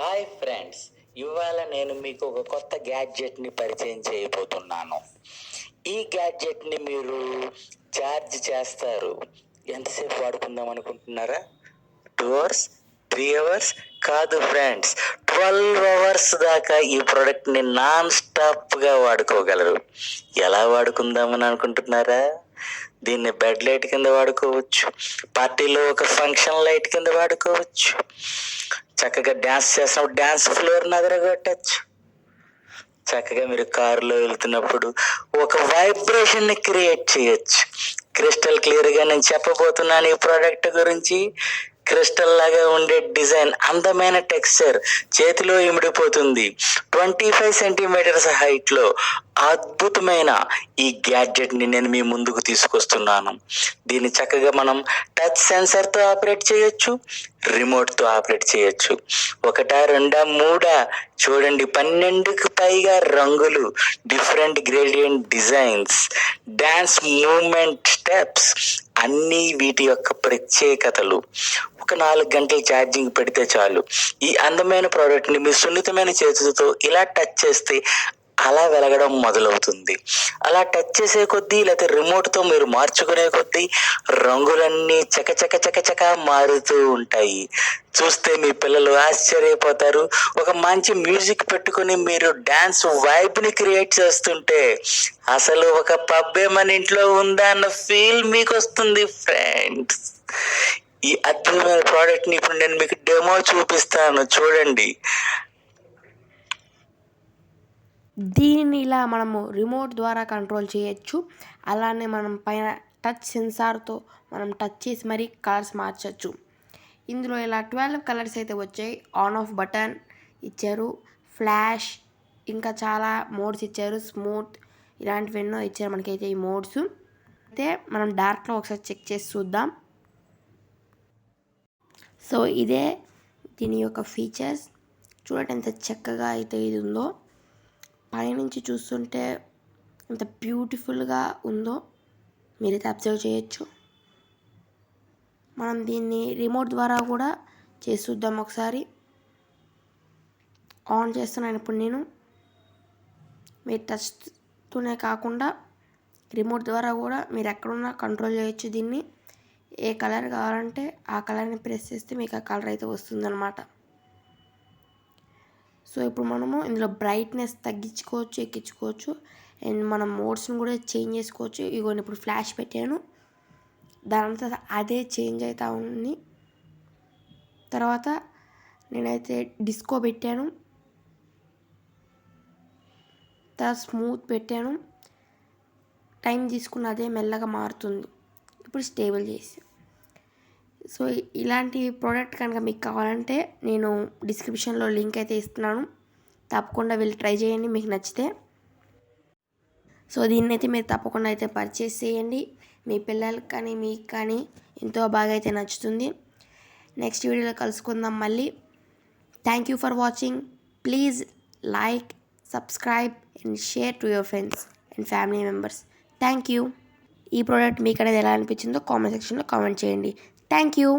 Hi friends, ఇవాళ నేను మీకు ఒక కొత్త గ్యాడ్జెట్ని పరిచయం చేయబోతున్నాను. ఈ గ్యాడ్జెట్ని మీరు ఛార్జ్ చేస్తారు. ఎంతసేపు వాడుకుందాం అనుకుంటున్నారా? 2 అవర్స్, 3 అవర్స్ కాదు ఫ్రెండ్స్, 12 అవర్స్ దాకా ఈ ప్రోడక్ట్ని నాన్ స్టాప్గా వాడుకోగలరు. ఎలా వాడుకుందామని అనుకుంటున్నారా? దీన్ని బెడ్ లైట్ కింద వాడుకోవచ్చు, పార్టీలో ఒక ఫంక్షన్ లైట్ కింద వాడుకోవచ్చు, చక్కగా డ్యాన్స్ చేసినప్పుడు డ్యాన్స్ ఫ్లోర్ని అదరగొట్టచ్చు, చక్కగా మీరు కారులో వెళ్తున్నప్పుడు ఒక వైబ్రేషన్ని క్రియేట్ చేయొచ్చు. క్రిస్టల్ క్లియర్గా నేను చెప్పబోతున్నాను ఈ ప్రోడక్ట్ గురించి. క్రిస్టల్ లాగా ఉండే డిజైన్, అందమైన టెక్స్చర్, చేతిలో ఇమిడిపోతుంది. 25 సెంటీమీటర్స్ హైట్లో అద్భుతమైన ఈ గ్యాడ్జెట్ని నేను మీ ముందుకు తీసుకొస్తున్నాను. దీన్ని చక్కగా మనం టచ్ సెన్సర్తో ఆపరేట్ చేయొచ్చు, రిమోట్తో ఆపరేట్ చేయొచ్చు. 1, 2, 3 చూడండి, 12కు పైగా రంగులు, different gradient designs, dance movement steps, అన్నీ వీటి యొక్క ప్రత్యేకతలు. ఒక 4 గంటలు ఛార్జింగ్ పెడితే చాలు. ఈ అందమైన ప్రోడక్ట్ని మీ సున్నితమైన చేతులతో ఇలా టచ్ చేస్తే అలా వెలగడం మొదలవుతుంది. అలా టచ్ చేసే కొద్దీ, లేకపోతే రిమోట్తో మీరు మార్చుకునే కొద్దీ రంగులన్నీ చకచక మారుతూ ఉంటాయి. చూస్తే మీ పిల్లలు ఆశ్చర్యపోతారు. ఒక మంచి మ్యూజిక్ పెట్టుకుని మీరు డ్యాన్స్ వైబ్ని క్రియేట్ చేస్తుంటే అసలు ఒక పబ్బే మన ఇంట్లో ఉందా అన్న ఫీల్ మీకు వస్తుంది ఫ్రెండ్స్. ఈ అద్భుతమైన ప్రోడక్ట్ని ఇప్పుడు నేను మీకు డెమో చూపిస్తాను, చూడండి. దీనిని ఇలా మనము రిమోట్ ద్వారా కంట్రోల్ చేయొచ్చు. అలానే మనం పైన టచ్ సెన్సార్తో మనం టచ్ చేసి మరీ కలర్స్ మార్చచ్చు. ఇందులో ఇలా 12 కలర్స్ అయితే వచ్చాయి. ఆన్ ఆఫ్ బటన్ ఇచ్చారు, ఫ్లాష్, ఇంకా చాలా మోడ్స్ ఇచ్చారు, స్మూత్, ఇలాంటివి ఎన్నో ఇచ్చారు మనకైతే ఈ మోడ్స్. అయితే మనం డార్క్లో ఒకసారి చెక్ చేసి చూద్దాం. సో ఇదే దీని యొక్క ఫీచర్స్. చూడండి ఎంత చక్కగా అయితే ఇది ఉందో. పైనుంచి చూస్తుంటే ఎంత బ్యూటిఫుల్గా ఉందో మీరైతే అబ్జర్వ్ చేయొచ్చు. మనం దీన్ని రిమోట్ ద్వారా కూడా చేసి చూద్దాం ఒకసారి. ఆన్ చేస్తున్నాను ఇప్పుడు నేను. మీరు టచ్తోనే కాకుండా రిమోట్ ద్వారా కూడా మీరు ఎక్కడున్నా కంట్రోల్ చేయొచ్చు దీన్ని. ఏ కలర్ కావాలంటే ఆ కలర్ని ప్రెస్ చేస్తే మీకు ఆ కలర్ అయితే వస్తుందన్నమాట. సో ఇప్పుడు మనము ఇందులో బ్రైట్నెస్ తగ్గించుకోవచ్చు, ఎక్కించుకోవచ్చు, అండ్ మనం మోడ్స్ని కూడా చేంజ్ చేసుకోవచ్చు. ఇగోండి ఇప్పుడు ఫ్లాష్ పెట్టాను, దానంతా అదే చేంజ్ అవుతా ఉంది. తర్వాత నేనైతే డిస్కో పెట్టాను, తర్వాత స్మూత్ పెట్టాను. టైం తీసుకున్న అదే మెల్లగా మారుతుంది. ఇప్పుడు స్టేబుల్ చేసి. సో ఇలాంటి ప్రోడక్ట్ కనుక మీకు కావాలంటే నేను డిస్క్రిప్షన్లో లింక్ అయితే ఇస్తున్నాను, తప్పకుండా వెళ్ళి ట్రై చేయండి మీకు నచ్చితే. సో దీన్ని అయితే మీరు తప్పకుండా అయితే పర్చేస్ చేయండి. మీ పిల్లలకి కానీ మీకు కానీ ఎంతో బాగా అయితే నచ్చుతుంది. నెక్స్ట్ వీడియోలో కలుసుకుందాం మళ్ళీ. Thank you for watching. Please like, subscribe and share to your friends and family members. Thank you. ఈ ప్రోడక్ట్ మీకు అనేది ఎలా అనిపించిందో కామెంట్ సెక్షన్లో కామెంట్ చేయండి. Thank you.